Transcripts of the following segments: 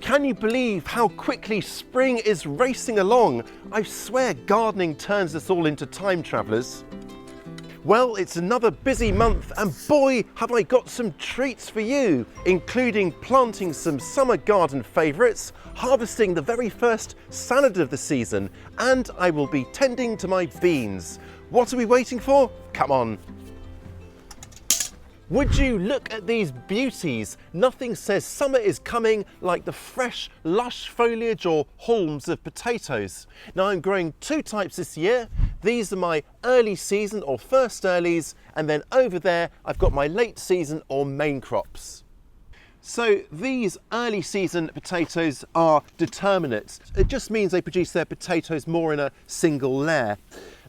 Can you believe how quickly spring is racing along? I swear gardening turns us all into time travellers. Well, it's another busy month and boy, have I got some treats for you, including planting some summer garden favourites, harvesting the very first salad of the season, and I will be tending to my beans. What are we waiting for? Come on. Would you look at these beauties? Nothing says summer is coming like the fresh, lush foliage or haulms of potatoes. Now I'm growing two types this year. These are my early season or first earlies, and then over there I've got my late season or main crops. So these early season potatoes are determinates. It just means they produce their potatoes more in a single layer.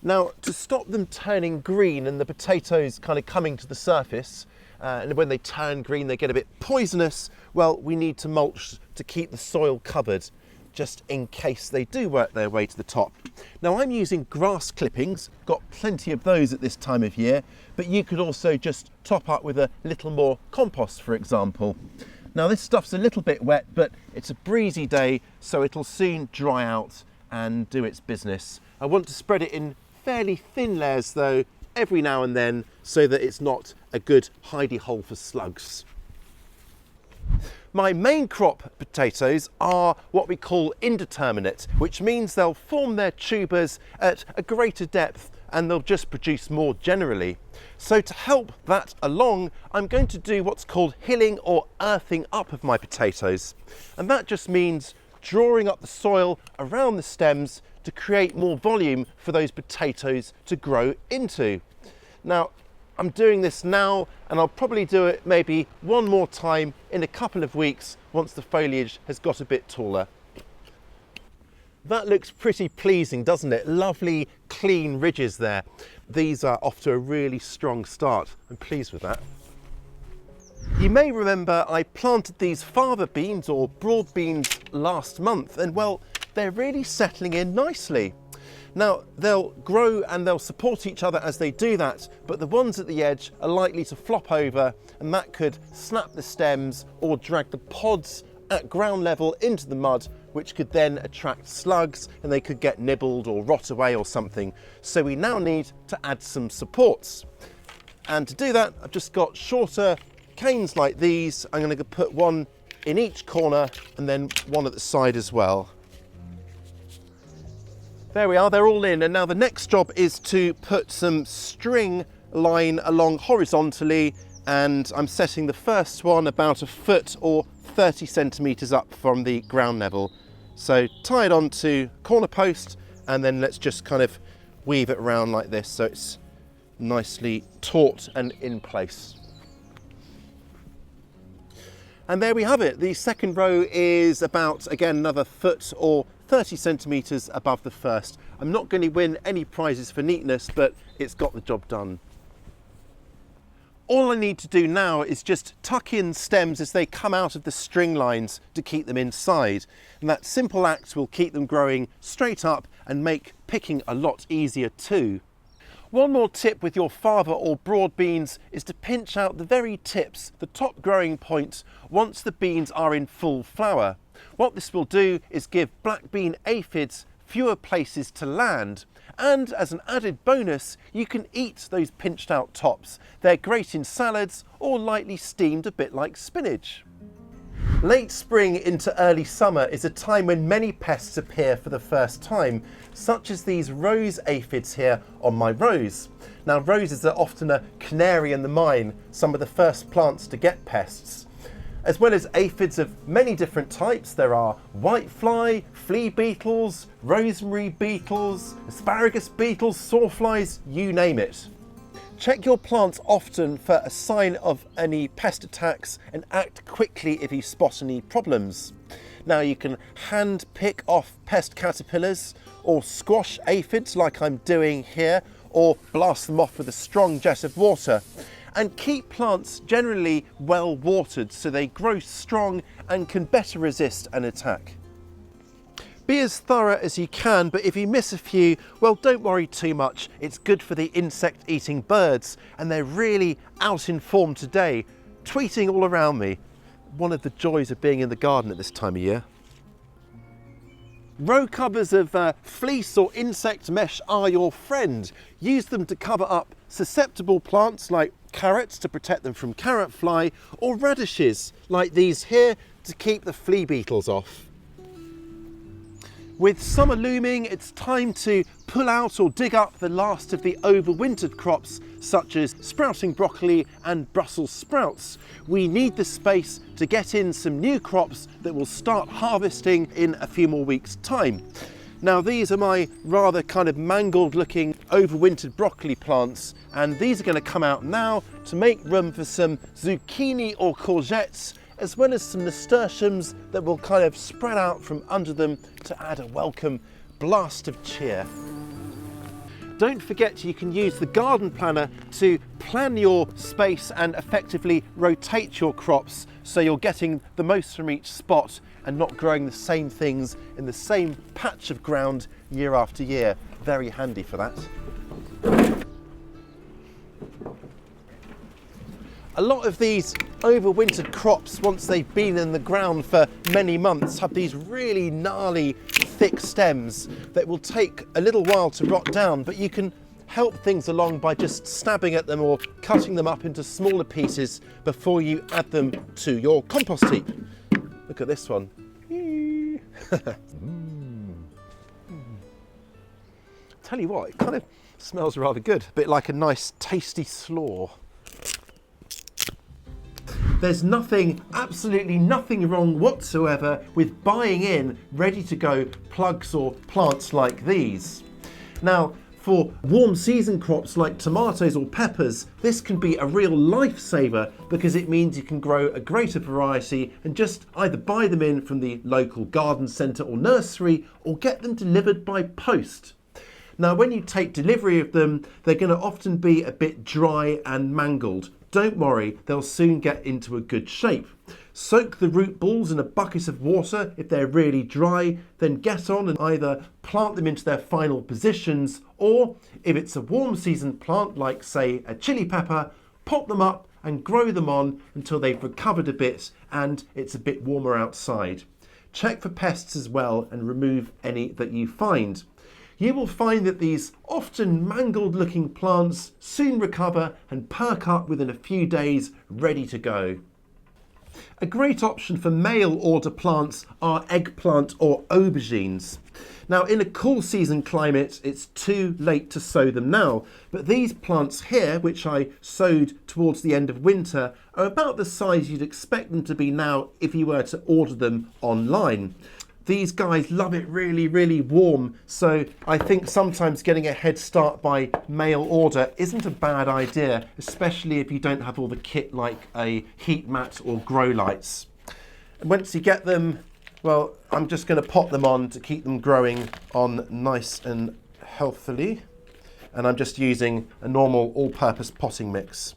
Now, to stop them turning green and the potatoes kind of coming to the surface, and when they turn green they get a bit poisonous, well, we need to mulch to keep the soil covered, just in case they do work their way to the top. Now, I'm using grass clippings, got plenty of those at this time of year, but you could also just top up with a little more compost, for example. Now, this stuff's a little bit wet, but it's a breezy day, so it'll soon dry out and do its business. I want to spread it in fairly thin layers though, every now and then, so that it's not a good hidey hole for slugs. My main crop potatoes are what we call indeterminate, which means they'll form their tubers at a greater depth and they'll just produce more generally. So to help that along, I'm going to do what's called hilling or earthing up of my potatoes. And that just means drawing up the soil around the stems to create more volume for those potatoes to grow into. Now, I'm doing this now and I'll probably do it maybe one more time in a couple of weeks once the foliage has got a bit taller. That looks pretty pleasing, doesn't it? Lovely clean ridges there. These are off to a really strong start. I'm pleased with that. You may remember I planted these fava beans or broad beans last month, and well, they're really settling in nicely. Now, they'll grow and they'll support each other as they do that, but the ones at the edge are likely to flop over, and that could snap the stems or drag the pods at ground level into the mud, which could then attract slugs and they could get nibbled or rot away or something. So we now need to add some supports. And to do that, I've just got shorter canes like these. I'm going to put one in each corner and then one at the side as well. There we are, they're all in, and now the next job is to put some string line along horizontally, and I'm setting the first one about a foot or 30 centimetres up from the ground level. So tie it onto corner post and then let's just kind of weave it around like this so it's nicely taut and in place. And there we have it. The second row is about, again, another foot or 30 centimetres above the first. I'm not going to win any prizes for neatness, but it's got the job done. All I need to do now is just tuck in stems as they come out of the string lines to keep them inside. And that simple act will keep them growing straight up and make picking a lot easier too. One more tip with your fava or broad beans is to pinch out the very tips, the top growing points, once the beans are in full flower. What this will do is give black bean aphids fewer places to land. And as an added bonus, you can eat those pinched out tops. They're great in salads or lightly steamed, a bit like spinach. Late spring into early summer is a time when many pests appear for the first time, such as these rose aphids here on my rose. Now, roses are often a canary in the mine, some of the first plants to get pests. As well as aphids of many different types, there are whitefly, flea beetles, rosemary beetles, asparagus beetles, sawflies, you name it. Check your plants often for a sign of any pest attacks and act quickly if you spot any problems. Now, you can hand pick off pest caterpillars or squash aphids like I'm doing here, or blast them off with a strong jet of water. And keep plants generally well watered so they grow strong and can better resist an attack. Be as thorough as you can, but if you miss a few, well, don't worry too much. It's good for the insect-eating birds, and they're really out in form today, tweeting all around me. one of the joys of being in the garden at this time of year. Row covers of fleece or insect mesh are your friend. Use them to cover up susceptible plants like carrots to protect them from carrot fly, or radishes like these here to keep the flea beetles off. With summer looming, it's time to pull out or dig up the last of the overwintered crops such as sprouting broccoli and Brussels sprouts. We need the space to get in some new crops that will start harvesting in a few more weeks' time. Now these are my rather kind of mangled looking overwintered broccoli plants, and these are going to come out now to make room for some zucchini or courgettes, as well as some nasturtiums that will kind of spread out from under them to add a welcome blast of cheer. Don't forget you can use the garden planner to plan your space and effectively rotate your crops so you're getting the most from each spot and not growing the same things in the same patch of ground year after year. Very handy for that. A lot of these overwintered crops, once they've been in the ground for many months, have these really gnarly, thick stems that will take a little while to rot down, but you can help things along by just stabbing at them or cutting them up into smaller pieces before you add them to your compost heap. Look at this one. Tell you what, it kind of smells rather good, a bit like a nice tasty slaw. There's nothing, absolutely nothing wrong whatsoever with buying in ready-to-go plugs or plants like these. Now, for warm season crops like tomatoes or peppers, this can be a real lifesaver because it means you can grow a greater variety and just either buy them in from the local garden centre or nursery or get them delivered by post. Now, when you take delivery of them, they're going to often be a bit dry and mangled. Don't worry, they'll soon get into a good shape. Soak the root balls in a bucket of water if they're really dry, then get on and either plant them into their final positions, or if it's a warm season plant like say a chili pepper, pop them up and grow them on until they've recovered a bit and it's a bit warmer outside. Check for pests as well and remove any that you find. You will find that these often mangled looking plants soon recover and perk up within a few days, ready to go. A great option for mail order plants are eggplant or aubergines. Now in a cool season climate it's too late to sow them now, but these plants here, which I sowed towards the end of winter, are about the size you'd expect them to be now if you were to order them online. These guys love it really, really warm, so I think sometimes getting a head start by mail order isn't a bad idea, especially if you don't have all the kit like a heat mat or grow lights. And once you get them, well, I'm just going to pot them on to keep them growing on nice and healthily. And I'm just using a normal all-purpose potting mix.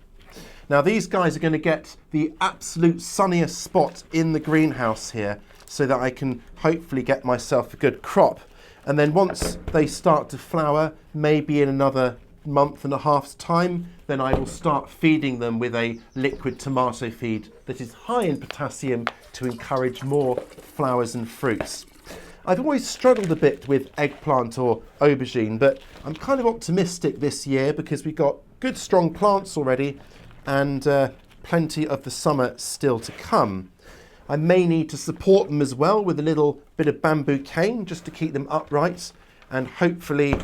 Now these guys are going to get the absolute sunniest spot in the greenhouse here, so that I can hopefully get myself a good crop. And then once they start to flower, maybe in another month and a half's time, then I will start feeding them with a liquid tomato feed that is high in potassium to encourage more flowers and fruits. I've always struggled a bit with eggplant or aubergine, but I'm kind of optimistic this year because we've got good strong plants already and plenty of the summer still to come. I may need to support them as well with a little bit of bamboo cane just to keep them upright and hopefully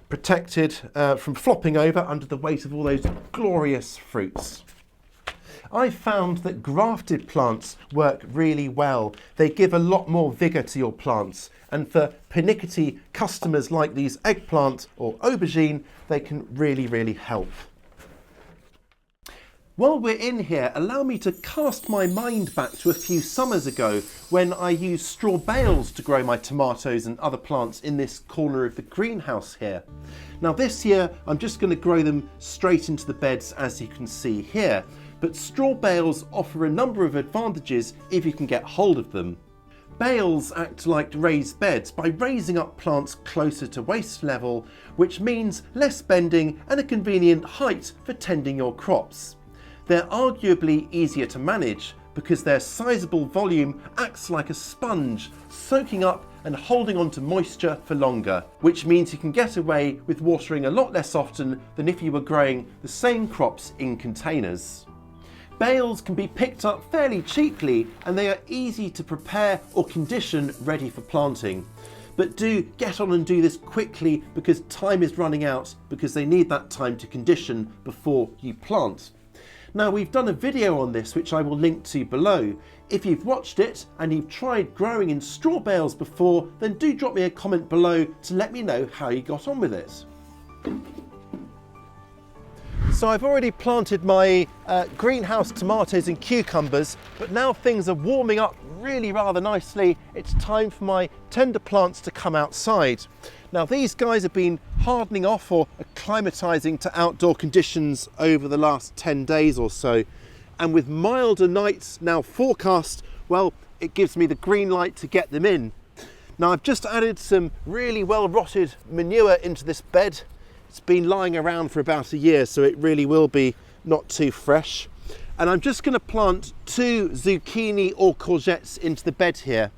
protected from flopping under under the weight of all those glorious fruits. I found that grafted plants work really well. They give a lot more vigour to your plants, and for pernickety customers like these eggplant or aubergine, they can really, really help. While we're in here, allow me to cast my mind back to a few summers ago when I used straw bales to grow my tomatoes and other plants in this corner of the greenhouse here. Now this year I'm just going to grow them straight into the beds, as you can see here, but straw bales offer a number of advantages if you can get hold of them. Bales act like raised beds by raising up plants closer to waist level, which means less bending and a convenient height for tending your crops. They're arguably easier to manage, because their sizable volume acts like a sponge, soaking up and holding on to moisture for longer, which means you can get away with watering a lot less often than if you were growing the same crops in containers. Bales can be picked up fairly cheaply and they are easy to prepare or condition ready for planting. But do get on and do this quickly because time is running out, because they need that time to condition before you plant. Now, we've done a video on this which I will link to below. If you've watched it and you've tried growing in straw bales before, then do drop me a comment below to let me know how you got on with it. So I've already planted my greenhouse tomatoes and cucumbers, but now things are warming up really rather nicely. It's time for my tender plants to come outside. Now these guys have been hardening off or acclimatizing to outdoor conditions over the last 10 days or so. And with milder nights now forecast, well, it gives me the green light to get them in. Now I've just added some really well rotted manure into this bed. It's been lying around for about a year, so it really will be not too fresh. And I'm just going to plant 2 zucchini or courgettes into the bed here.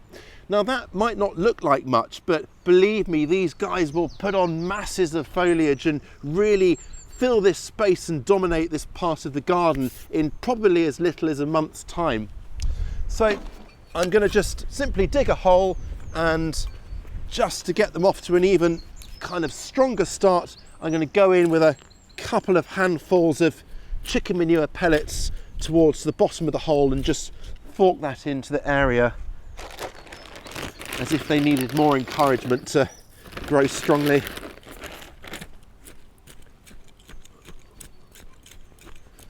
Now that might not look like much, but believe me, these guys will put on masses of foliage and really fill this space and dominate this part of the garden in probably as little as a month's time. So I'm going to just simply dig a hole, and just to get them off to an even kind of stronger start, I'm going to go in with a couple of handfuls of chicken manure pellets towards the bottom of the hole and just fork that into the area as if they needed more encouragement to grow strongly.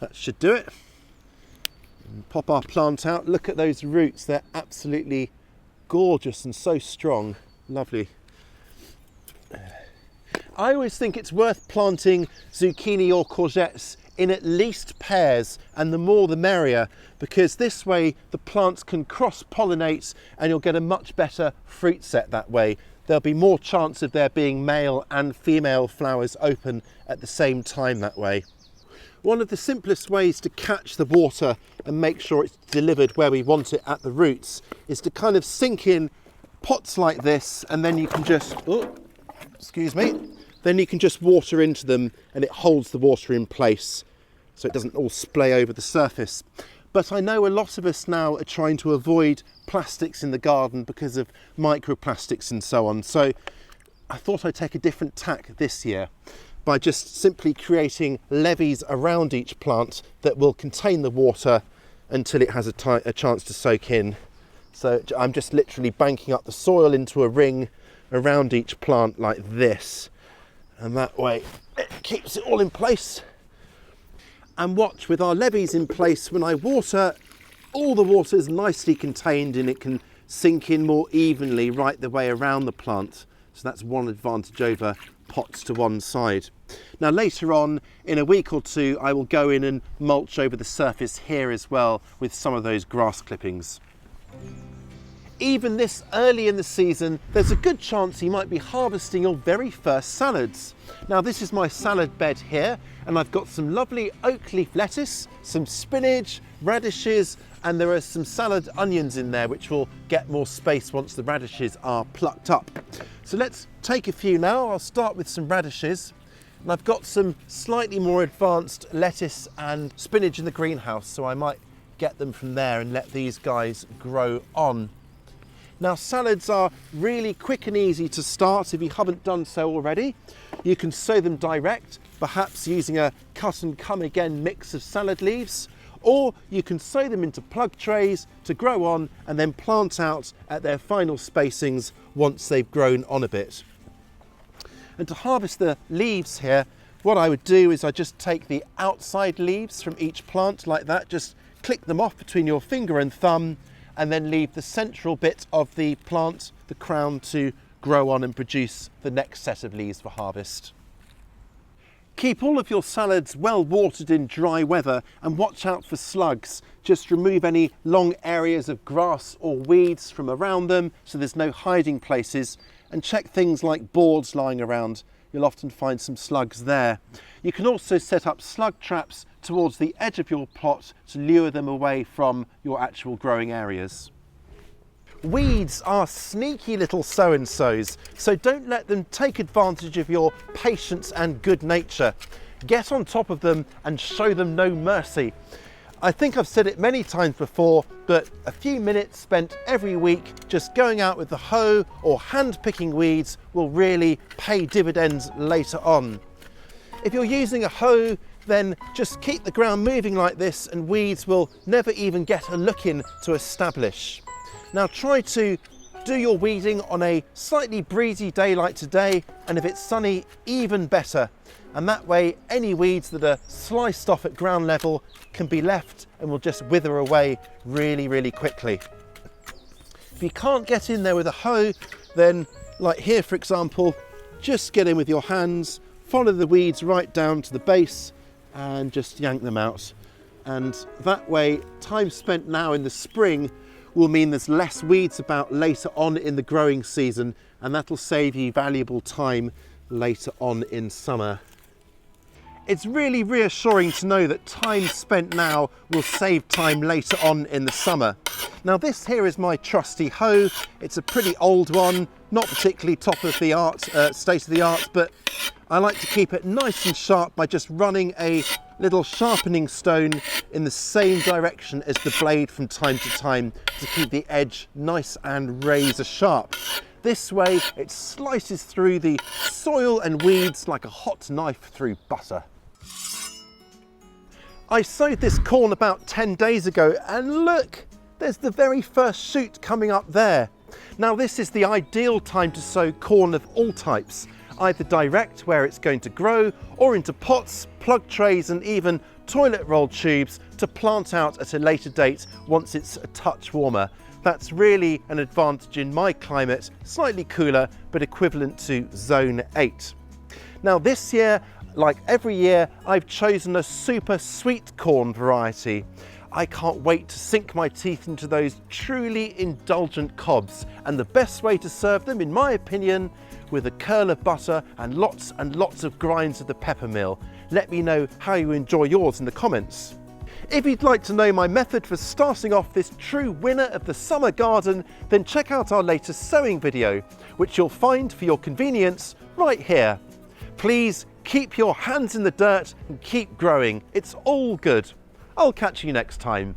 That should do it. And pop our plant out. Look at those roots, they're absolutely gorgeous and so strong. Lovely. I always think it's worth planting zucchini or courgettes in at least pairs, and the more the merrier, because this way the plants can cross-pollinate and you'll get a much better fruit set that way. There'll be more chance of there being male and female flowers open at the same time that way. One of the simplest ways to catch the water and make sure it's delivered where we want it at the roots is to kind of sink in pots like this, and then you can just, then you can just water into them and it holds the water in place so it doesn't all splay over the surface. But I know a lot of us now are trying to avoid plastics in the garden because of microplastics and so on. So I thought I'd take a different tack this year by just simply creating levees around each plant that will contain the water until it has a chance to soak in. So I'm just literally banking up the soil into a ring around each plant like this. And that way it keeps it all in place. And watch, with our levees in place, when I water, all the water is nicely contained and it can sink in more evenly right the way around the plant. So that's one advantage over pots to one side. Now later on, in a week or two, I will go in and mulch over the surface here as well with some of those grass clippings. Even this early in the season, there's a good chance you might be harvesting your very first salads. Now this is my salad bed here, and I've got some lovely oak leaf lettuce, some spinach, radishes, and there are some salad onions in there which will get more space once the radishes are plucked up. So let's take a few now. I'll start with some radishes. And I've got some slightly more advanced lettuce and spinach in the greenhouse, so I might get them from there and let these guys grow on. Now salads are really quick and easy to start if you haven't done so already. You can sow them direct, perhaps using a cut and come again mix of salad leaves, or you can sow them into plug trays to grow on and then plant out at their final spacings once they've grown on a bit. And to harvest the leaves here, what I would do is I just take the outside leaves from each plant like that, just click them off between your finger and thumb, and then leave the central bit of the plant, the crown, to grow on and produce the next set of leaves for harvest. Keep all of your salads well watered in dry weather and watch out for slugs. Just remove any long areas of grass or weeds from around them so there's no hiding places, and check things like boards lying around. you'll often find some slugs there. You can also set up slug traps towards the edge of your plot to lure them away from your actual growing areas. Weeds are sneaky little so-and-sos, so don't let them take advantage of your patience and good nature. Get on top of them and show them no mercy. I think I've said it many times before, but a few minutes spent every week just going out with the hoe or hand picking weeds will really pay dividends later on. If you're using a hoe, then just keep the ground moving like this and weeds will never even get a look in to establish. Now try to do your weeding on a slightly breezy day like today, and if it's sunny, even better. And that way any weeds that are sliced off at ground level can be left and will just wither away really quickly. If you can't get in there with a hoe, then like here for example, just get in with your hands, follow the weeds right down to the base and just yank them out. And that way, time spent now in the spring will mean there's less weeds about later on in the growing season, and that'll save you valuable time later on in summer. It's really reassuring to know that time spent now will save time later on in the summer. Now this here is my trusty hoe. It's a pretty old one, not particularly top of the art, state of the art, but I like to keep it nice and sharp by just running a little sharpening stone in the same direction as the blade from time to time to keep the edge nice and razor sharp. This way it slices through the soil and weeds like a hot knife through butter. I sowed this corn about 10 days ago and look, there's the very first shoot coming up there. Now this is the ideal time to sow corn of all types, either direct where it's going to grow or into pots, plug trays and even toilet roll tubes to plant out at a later date once it's a touch warmer. That's really an advantage in my climate, slightly cooler but equivalent to zone 8. Now this year, like every year, I've chosen a super sweet corn variety. I can't wait to sink my teeth into those truly indulgent cobs, and the best way to serve them, in my opinion, with a curl of butter and lots of grinds of the pepper mill. Let me know how you enjoy yours in the comments. If you'd like to know my method for starting off this true winner of the summer garden, then check out our latest sowing video, which you'll find for your convenience right here. Please keep your hands in the dirt and keep growing. It's all good. I'll catch you next time.